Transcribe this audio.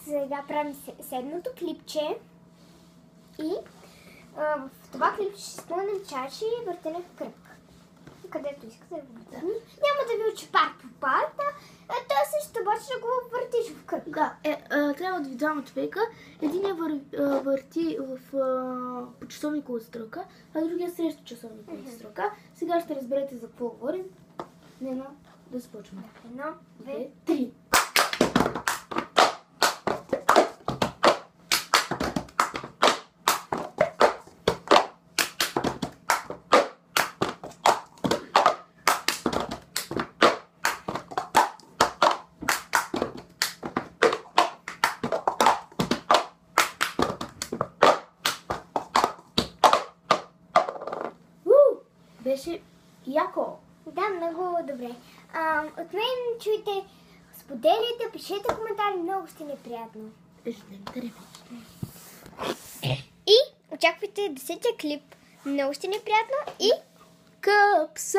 Сега правим седмото клипче. И в това клипче ще изпълним чаши и въртене в кръг. Където искате да го въртим. Няма да ви учи парт по парта, то също обаче да го въртиш в кръг. Да, трябва да ви двама човека. Единия върти по часовникова стрелка, а другия срещу часовникова стрелка. Сега ще разберете за какво говорим. Да започваме. 1, 2, 3. Беше яко. Да, много добре. От мен чуйте, споделяйте, пишете коментари, много ще ни е приятно. И очаквайте 10-тия клип. Много ще ни е приятно и Къпса!